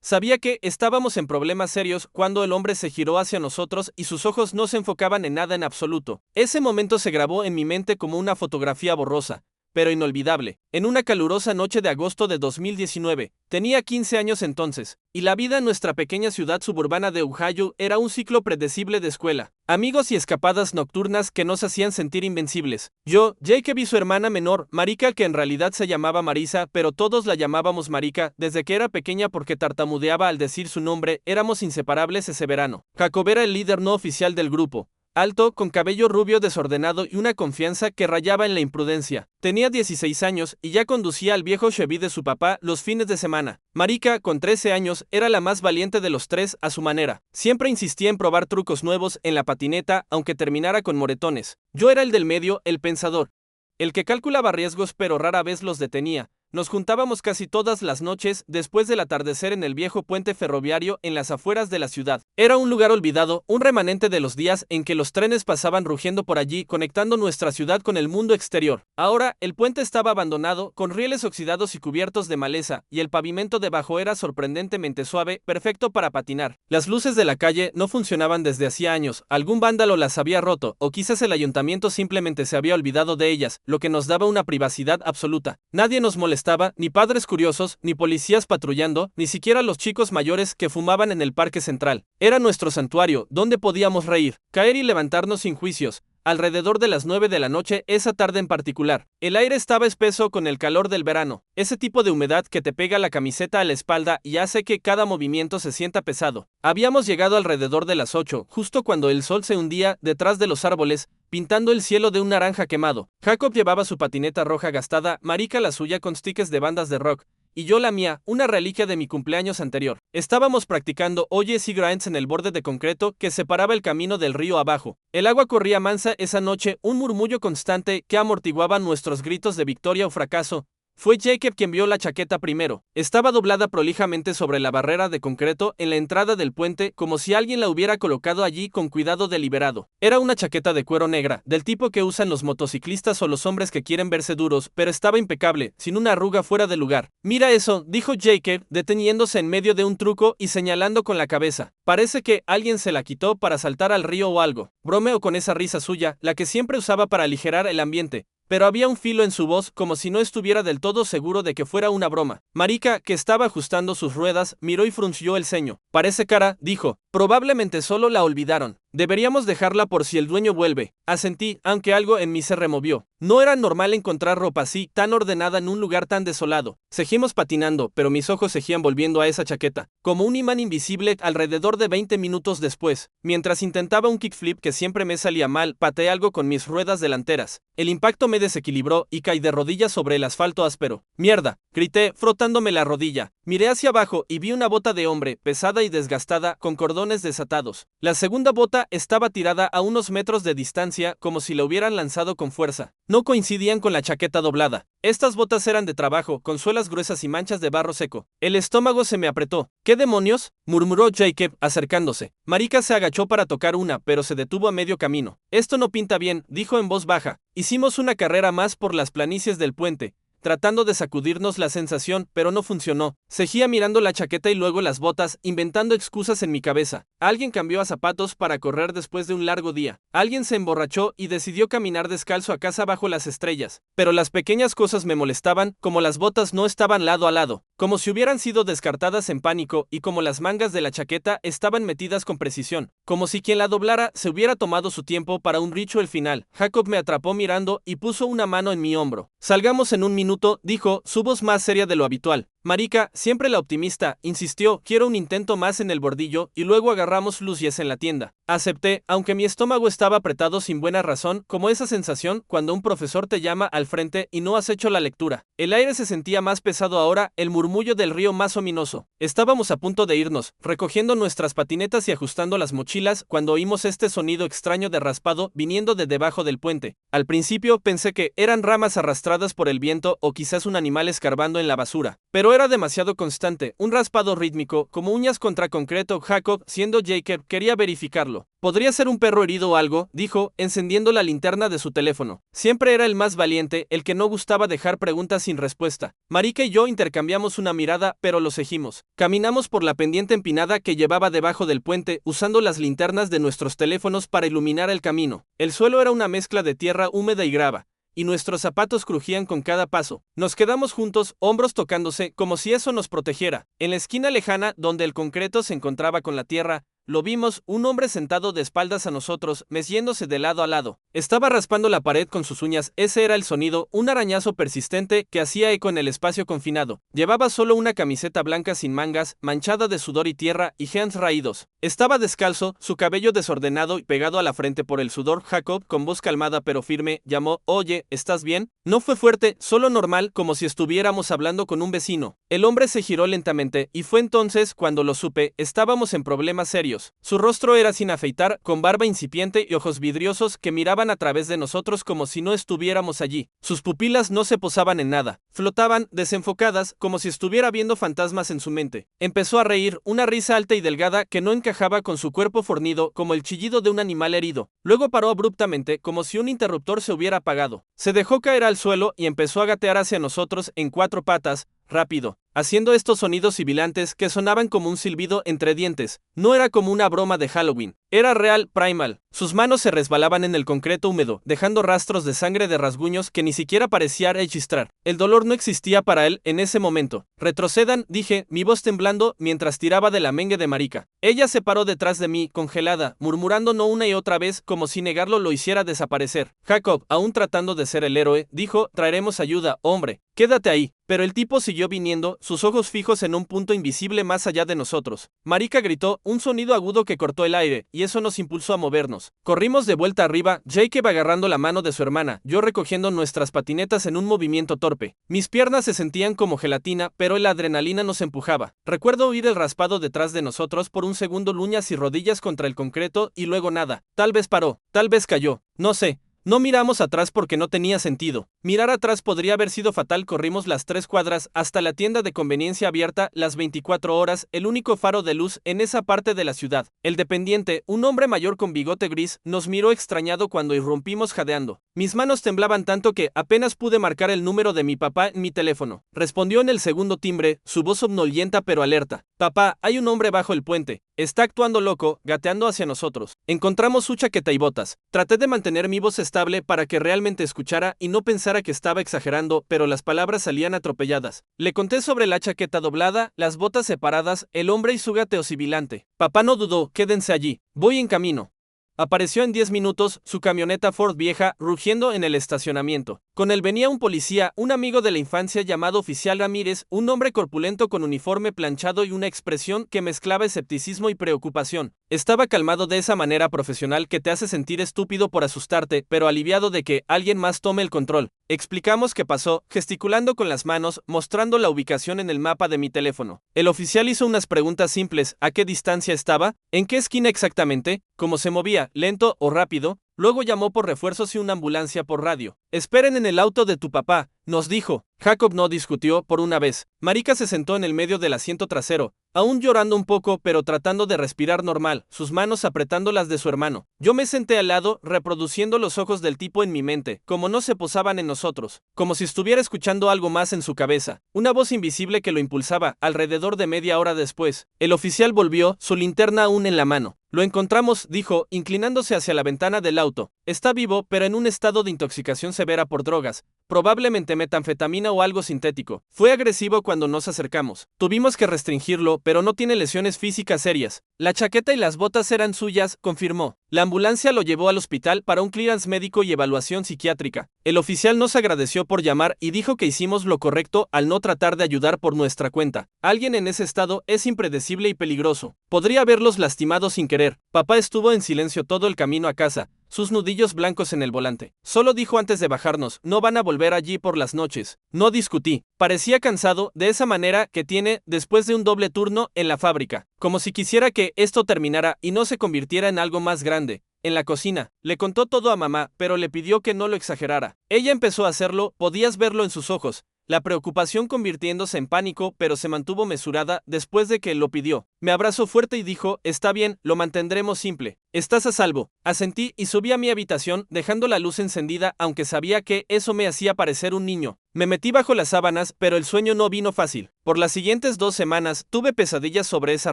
Sabía que estábamos en problemas serios cuando el hombre se giró hacia nosotros y sus ojos no se enfocaban en nada en absoluto. Ese momento se grabó en mi mente como una fotografía borrosa, pero inolvidable. En una calurosa noche de agosto de 2019, tenía 15 años entonces, y la vida en nuestra pequeña ciudad suburbana de Ohio era un ciclo predecible de escuela, amigos y escapadas nocturnas que nos hacían sentir invencibles. Yo, Jacob y su hermana menor, Marika, que en realidad se llamaba Marisa, pero todos la llamábamos Marika, desde que era pequeña porque tartamudeaba al decir su nombre, éramos inseparables ese verano. Jacob era el líder no oficial del grupo. Alto, con cabello rubio desordenado y una confianza que rayaba en la imprudencia. Tenía 16 años y ya conducía al viejo Chevy de su papá los fines de semana. Marika, con 13 años, era la más valiente de los tres a su manera. Siempre insistía en probar trucos nuevos en la patineta, aunque terminara con moretones. Yo era el del medio, el pensador. El que calculaba riesgos pero rara vez los detenía. Nos juntábamos casi todas las noches después del atardecer en el viejo puente ferroviario en las afueras de la ciudad. Era un lugar olvidado, un remanente de los días en que los trenes pasaban rugiendo por allí conectando nuestra ciudad con el mundo exterior. Ahora, el puente estaba abandonado, con rieles oxidados y cubiertos de maleza, y el pavimento debajo era sorprendentemente suave, perfecto para patinar. Las luces de la calle no funcionaban desde hacía años, algún vándalo las había roto, o quizás el ayuntamiento simplemente se había olvidado de ellas, lo que nos daba una privacidad absoluta. Nadie nos molestaba, ni padres curiosos, ni policías patrullando, ni siquiera los chicos mayores que fumaban en el parque central. Era nuestro santuario, donde podíamos reír, caer y levantarnos sin juicios. Alrededor de las 9 de la noche, esa tarde en particular, el aire estaba espeso con el calor del verano, ese tipo de humedad que te pega la camiseta a la espalda y hace que cada movimiento se sienta pesado. Habíamos llegado alrededor de las 8, justo cuando el sol se hundía detrás de los árboles, pintando el cielo de un naranja quemado. Jacob llevaba su patineta roja gastada, Marika la suya con stickers de bandas de rock, y yo la mía, una reliquia de mi cumpleaños anterior. Estábamos practicando oyes y grinds en el borde de concreto que separaba el camino del río abajo. El agua corría mansa esa noche, un murmullo constante que amortiguaba nuestros gritos de victoria o fracaso. Fue Jacob quien vio la chaqueta primero. Estaba doblada prolijamente sobre la barrera de concreto en la entrada del puente, como si alguien la hubiera colocado allí con cuidado deliberado. Era una chaqueta de cuero negra, del tipo que usan los motociclistas o los hombres que quieren verse duros, pero estaba impecable, sin una arruga fuera de lugar. Mira eso, dijo Jacob, deteniéndose en medio de un truco y señalando con la cabeza. Parece que alguien se la quitó para saltar al río o algo. Bromeo con esa risa suya, la que siempre usaba para aligerar el ambiente. Pero había un filo en su voz como si no estuviera del todo seguro de que fuera una broma. Marika, que estaba ajustando sus ruedas, miró y frunció el ceño. Parece cara, dijo. Probablemente solo la olvidaron. Deberíamos dejarla por si el dueño vuelve. Asentí, aunque algo en mí se removió. No era normal encontrar ropa así, tan ordenada en un lugar tan desolado. Seguimos patinando, pero mis ojos seguían volviendo a esa chaqueta, como un imán invisible alrededor de 20 minutos después. Mientras intentaba un kickflip que siempre me salía mal, pateé algo con mis ruedas delanteras. El impacto me desequilibró y caí de rodillas sobre el asfalto áspero. ¡Mierda!, grité, frotándome la rodilla. Miré hacia abajo y vi una bota de hombre, pesada y desgastada, con cordones desatados. La segunda bota estaba tirada a unos metros de distancia, como si la hubieran lanzado con fuerza. No coincidían con la chaqueta doblada. Estas botas eran de trabajo, con suelas gruesas y manchas de barro seco. El estómago se me apretó. ¿Qué demonios?, murmuró Jacob, acercándose. Marika se agachó para tocar una, pero se detuvo a medio camino. Esto no pinta bien, dijo en voz baja. Hicimos una carrera más por las planicies del puente, tratando de sacudirnos la sensación, pero no funcionó. Seguía mirando la chaqueta y luego las botas, inventando excusas en mi cabeza. Alguien cambió a zapatos para correr después de un largo día. Alguien se emborrachó y decidió caminar descalzo a casa bajo las estrellas. Pero las pequeñas cosas me molestaban, como las botas no estaban lado a lado, como si hubieran sido descartadas en pánico y como las mangas de la chaqueta estaban metidas con precisión, como si quien la doblara se hubiera tomado su tiempo para un ritual final. Jacob me atrapó mirando y puso una mano en mi hombro. Salgamos en un minuto, dijo, su voz más seria de lo habitual. Marika, siempre la optimista, insistió, quiero un intento más en el bordillo y luego agarramos luces en la tienda. Acepté, aunque mi estómago estaba apretado sin buena razón, como esa sensación cuando un profesor te llama al frente y no has hecho la lectura. El aire se sentía más pesado ahora, el murmullo del río más ominoso. Estábamos a punto de irnos, recogiendo nuestras patinetas y ajustando las mochilas, cuando oímos este sonido extraño de raspado viniendo de debajo del puente. Al principio pensé que eran ramas arrastradas por el viento o quizás un animal escarbando en la basura. Pero pero era demasiado constante, un raspado rítmico, como uñas contra concreto. Jacob, siendo Jacob, quería verificarlo. Podría ser un perro herido o algo, dijo, encendiendo la linterna de su teléfono. Siempre era el más valiente, el que no gustaba dejar preguntas sin respuesta. Marika y yo intercambiamos una mirada, pero lo seguimos. Caminamos por la pendiente empinada que llevaba debajo del puente, usando las linternas de nuestros teléfonos para iluminar el camino. El suelo era una mezcla de tierra húmeda y grava, y nuestros zapatos crujían con cada paso. Nos quedamos juntos, hombros tocándose, como si eso nos protegiera. En la esquina lejana, donde el concreto se encontraba con la tierra, lo vimos, un hombre sentado de espaldas a nosotros, meciéndose de lado a lado. Estaba raspando la pared con sus uñas. Ese era el sonido, un arañazo persistente que hacía eco en el espacio confinado. Llevaba solo una camiseta blanca sin mangas, manchada de sudor y tierra, y jeans raídos. Estaba descalzo, su cabello desordenado y pegado a la frente por el sudor. Jacob, con voz calmada pero firme, llamó: «Oye, ¿estás bien?». No fue fuerte, solo normal, como si estuviéramos hablando con un vecino. El hombre se giró lentamente, y fue entonces cuando lo supe. Estábamos en problemas serios. Su rostro era sin afeitar, con barba incipiente y ojos vidriosos que miraban a través de nosotros como si no estuviéramos allí. Sus pupilas no se posaban en nada, flotaban, desenfocadas, como si estuviera viendo fantasmas en su mente. Empezó a reír, una risa alta y delgada que no encajaba con su cuerpo fornido, como el chillido de un animal herido. Luego paró abruptamente, como si un interruptor se hubiera apagado. Se dejó caer al suelo y empezó a gatear hacia nosotros en 4 patas, rápido, haciendo estos sonidos sibilantes que sonaban como un silbido entre dientes. No era como una broma de Halloween, era real, primal. Sus manos se resbalaban en el concreto húmedo, dejando rastros de sangre de rasguños que ni siquiera parecía registrar. El dolor no existía para él en ese momento. «Retrocedan», dije, mi voz temblando mientras tiraba de la mengue de Marika. Ella se paró detrás de mí, congelada, murmurando no una y otra vez, como si negarlo lo hiciera desaparecer. Jacob, aún tratando de ser el héroe, dijo: «Traeremos ayuda, hombre. Quédate ahí». Pero el tipo siguió viniendo, sus ojos fijos en un punto invisible más allá de nosotros. Marika gritó, un sonido agudo que cortó el aire, y eso nos impulsó a movernos. Corrimos de vuelta arriba, Jacob agarrando la mano de su hermana, yo recogiendo nuestras patinetas en un movimiento torpe. Mis piernas se sentían como gelatina, pero la adrenalina nos empujaba. Recuerdo oír el raspado detrás de nosotros por un segundo, uñas y rodillas contra el concreto, y luego nada. Tal vez paró, tal vez cayó, no sé. No miramos atrás porque no tenía sentido. Mirar atrás podría haber sido fatal. Corrimos las 3 cuadras hasta la tienda de conveniencia abierta las 24 horas, el único faro de luz en esa parte de la ciudad. El dependiente, un hombre mayor con bigote gris, nos miró extrañado cuando irrumpimos jadeando. Mis manos temblaban tanto que apenas pude marcar el número de mi papá en mi teléfono. Respondió en el segundo timbre, su voz somnolienta pero alerta. «Papá, hay un hombre bajo el puente. Está actuando loco, gateando hacia nosotros». Encontramos su chaqueta y botas. Traté de mantener mi voz estable para que realmente escuchara y no pensara que estaba exagerando, pero las palabras salían atropelladas. Le conté sobre la chaqueta doblada, las botas separadas, el hombre y su gateo sibilante. Papá no dudó: «Quédense allí. Voy en camino». Apareció en 10 minutos, su camioneta Ford vieja, rugiendo en el estacionamiento. Con él venía un policía, un amigo de la infancia llamado Oficial Ramírez, un hombre corpulento con uniforme planchado y una expresión que mezclaba escepticismo y preocupación. Estaba calmado de esa manera profesional que te hace sentir estúpido por asustarte, pero aliviado de que alguien más tome el control. Explicamos qué pasó, gesticulando con las manos, mostrando la ubicación en el mapa de mi teléfono. El oficial hizo unas preguntas simples: ¿a qué distancia estaba? ¿En qué esquina exactamente? ¿Cómo se movía? ¿Lento o rápido? Luego llamó por refuerzos y una ambulancia por radio. «Esperen en el auto de tu papá», nos dijo. Jacob no discutió por una vez. Marika se sentó en el medio del asiento trasero, aún llorando un poco pero tratando de respirar normal, sus manos apretando las de su hermano. Yo me senté al lado, reproduciendo los ojos del tipo en mi mente, como no se posaban en nosotros, como si estuviera escuchando algo más en su cabeza. Una voz invisible que lo impulsaba. Alrededor de media hora después, el oficial volvió, su linterna aún en la mano. «Lo encontramos», dijo, inclinándose hacia la ventana del auto. «Está vivo, pero en un estado de intoxicación severa por drogas, probablemente metanfetamina o algo sintético. Fue agresivo cuando nos acercamos. Tuvimos que restringirlo, pero no tiene lesiones físicas serias. La chaqueta y las botas eran suyas», confirmó. La ambulancia lo llevó al hospital para un clearance médico y evaluación psiquiátrica. El oficial nos agradeció por llamar y dijo que hicimos lo correcto al no tratar de ayudar por nuestra cuenta. Alguien en ese estado es impredecible y peligroso. Podría haberlos lastimado sin querer. Papá estuvo en silencio todo el camino a casa, sus nudillos blancos en el volante. Solo dijo antes de bajarnos: «No van a volver allí por las noches». No discutí. Parecía cansado, de esa manera que tiene después de un doble turno en la fábrica, como si quisiera que esto terminara y no se convirtiera en algo más grande. En la cocina, le contó todo a mamá, pero le pidió que no lo exagerara. Ella empezó a hacerlo, podías verlo en sus ojos. la preocupación convirtiéndose en pánico, pero se mantuvo mesurada después de que él lo pidió. Me abrazó fuerte y dijo, está bien, lo mantendremos simple. Estás a salvo. Asentí y subí a mi habitación, dejando la luz encendida, aunque sabía que eso me hacía parecer un niño. Me metí bajo las sábanas, pero el sueño no vino fácil. Por las siguientes 2 semanas, tuve pesadillas sobre esa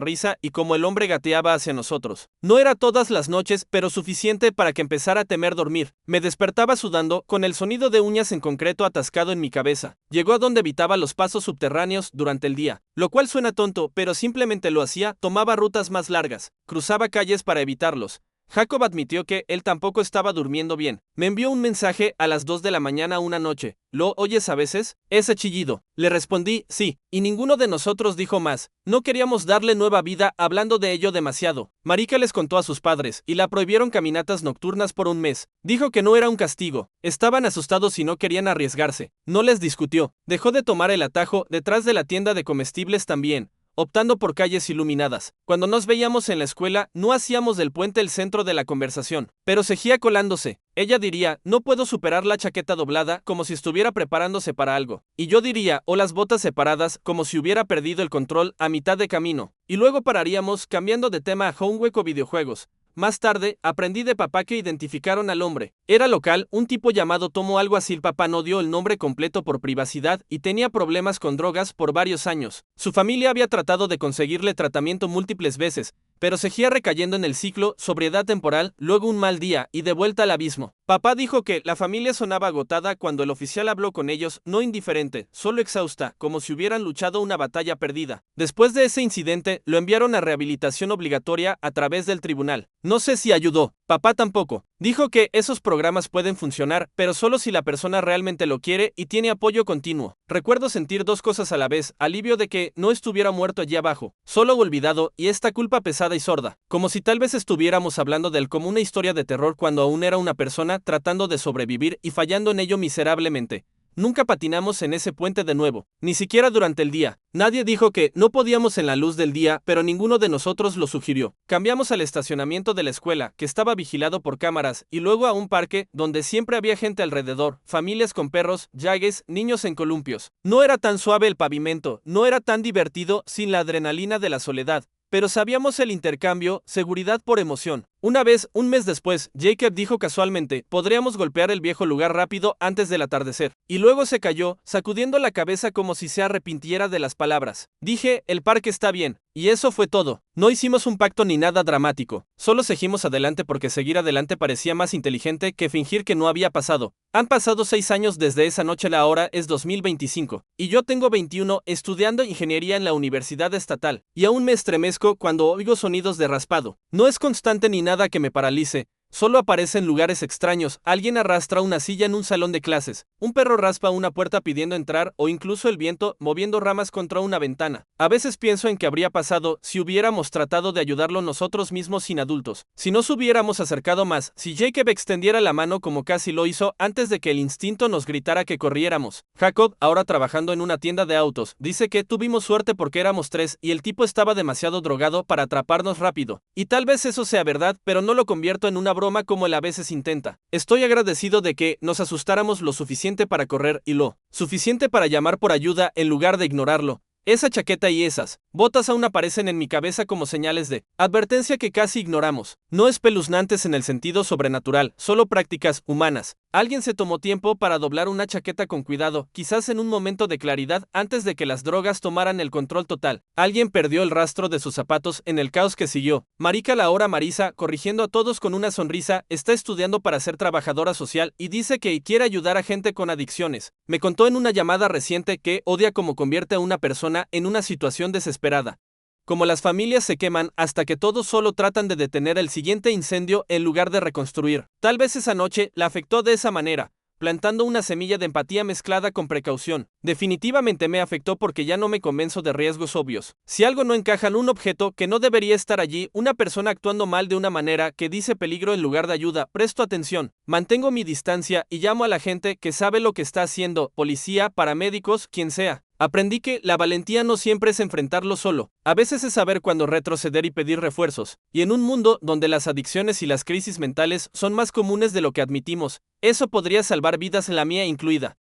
risa y cómo el hombre gateaba hacia nosotros. No era todas las noches, pero suficiente para que empezara a temer dormir. Me despertaba sudando, con el sonido de uñas en concreto atascado en mi cabeza. Llegó a donde evitaba los pasos subterráneos durante el día, lo cual suena tonto, pero simplemente lo hacía, tomaba rutas más largas, cruzaba calles para evitarlos. Jacob admitió que él tampoco estaba durmiendo bien. Me envió un mensaje a las 2 de la mañana una noche. ¿Lo oyes a veces? Ese chillido. Le respondí, sí, y ninguno de nosotros dijo más. No queríamos darle nueva vida hablando de ello demasiado. Marika les contó a sus padres y la prohibieron caminatas nocturnas por un mes. Dijo que no era un castigo. Estaban asustados y no querían arriesgarse. No les discutió. Dejó de tomar el atajo detrás de la tienda de comestibles también, optando por calles iluminadas. Cuando nos veíamos en la escuela, no hacíamos del puente el centro de la conversación, pero seguía colándose. Ella diría, no puedo superar la chaqueta doblada, como si estuviera preparándose para algo. Y yo diría, o las botas separadas, como si hubiera perdido el control a mitad de camino. Y luego pararíamos, cambiando de tema a homework o videojuegos. Más tarde, aprendí de papá que identificaron al hombre. Era local, un tipo llamado Tomo algo así. El papá no dio el nombre completo por privacidad y tenía problemas con drogas por varios años. Su familia había tratado de conseguirle tratamiento múltiples veces, pero seguía recayendo en el ciclo, sobriedad temporal, luego un mal día y de vuelta al abismo. Papá dijo que la familia sonaba agotada cuando el oficial habló con ellos, no indiferente, solo exhausta, como si hubieran luchado una batalla perdida. Después de ese incidente, lo enviaron a rehabilitación obligatoria a través del tribunal. No sé si ayudó. Papá tampoco. Dijo que esos programas pueden funcionar, pero solo si la persona realmente lo quiere y tiene apoyo continuo. Recuerdo sentir 2 cosas a la vez, alivio de que no estuviera muerto allí abajo, solo olvidado, y esta culpa pesada y sorda, como si tal vez estuviéramos hablando de él como una historia de terror cuando aún era una persona tratando de sobrevivir y fallando en ello miserablemente. Nunca patinamos en ese puente de nuevo, ni siquiera durante el día. Nadie dijo que no podíamos en la luz del día, pero ninguno de nosotros lo sugirió. Cambiamos al estacionamiento de la escuela, que estaba vigilado por cámaras, y luego a un parque, donde siempre había gente alrededor, familias con perros, yagues, niños en columpios. No era tan suave el pavimento, no era tan divertido sin la adrenalina de la soledad, pero sabíamos el intercambio, seguridad por emoción. Una vez, un mes después, Jacob dijo casualmente, podríamos golpear el viejo lugar rápido antes del atardecer. Y luego se calló, sacudiendo la cabeza como si se arrepintiera de las palabras. Dije, el parque está bien. Y eso fue todo. No hicimos un pacto ni nada dramático. Solo seguimos adelante porque seguir adelante parecía más inteligente que fingir que no había pasado. Han pasado 6 años desde esa noche, la hora es 2025. Y yo tengo 21 estudiando ingeniería en la Universidad Estatal. Y aún me estremezco cuando oigo sonidos de raspado. No es constante ni nada que me paralice. Solo aparece en lugares extraños, alguien arrastra una silla en un salón de clases, un perro raspa una puerta pidiendo entrar o incluso el viento moviendo ramas contra una ventana. A veces pienso en qué habría pasado si hubiéramos tratado de ayudarlo nosotros mismos sin adultos, si nos hubiéramos acercado más, si Jacob extendiera la mano como casi lo hizo antes de que el instinto nos gritara que corriéramos. Jacob, ahora trabajando en una tienda de autos, dice que tuvimos suerte porque éramos 3 y el tipo estaba demasiado drogado para atraparnos rápido. Y tal vez eso sea verdad, pero no lo convierto en una broma como él a veces intenta. Estoy agradecido de que nos asustáramos lo suficiente para correr y lo suficiente para llamar por ayuda en lugar de ignorarlo. Esa chaqueta y esas botas aún aparecen en mi cabeza como señales de advertencia que casi ignoramos. No espeluznantes en el sentido sobrenatural, solo prácticas humanas. Alguien se tomó tiempo para doblar una chaqueta con cuidado, quizás en un momento de claridad antes de que las drogas tomaran el control total. Alguien perdió el rastro de sus zapatos en el caos que siguió. Marika, la hora Marisa, corrigiendo a todos con una sonrisa, está estudiando para ser trabajadora social y dice que quiere ayudar a gente con adicciones. Me contó en una llamada reciente que odia cómo convierte a una persona en una situación desesperada. Como las familias se queman hasta que todos solo tratan de detener el siguiente incendio en lugar de reconstruir. Tal vez esa noche la afectó de esa manera, plantando una semilla de empatía mezclada con precaución. Definitivamente me afectó porque ya no me convenzo de riesgos obvios. Si algo no encaja en un objeto que no debería estar allí, una persona actuando mal de una manera que dice peligro en lugar de ayuda, presto atención, mantengo mi distancia y llamo a la gente que sabe lo que está haciendo, policía, paramédicos, quien sea. Aprendí que la valentía no siempre es enfrentarlo solo, a veces es saber cuándo retroceder y pedir refuerzos, y en un mundo donde las adicciones y las crisis mentales son más comunes de lo que admitimos, eso podría salvar vidas, la mía incluida.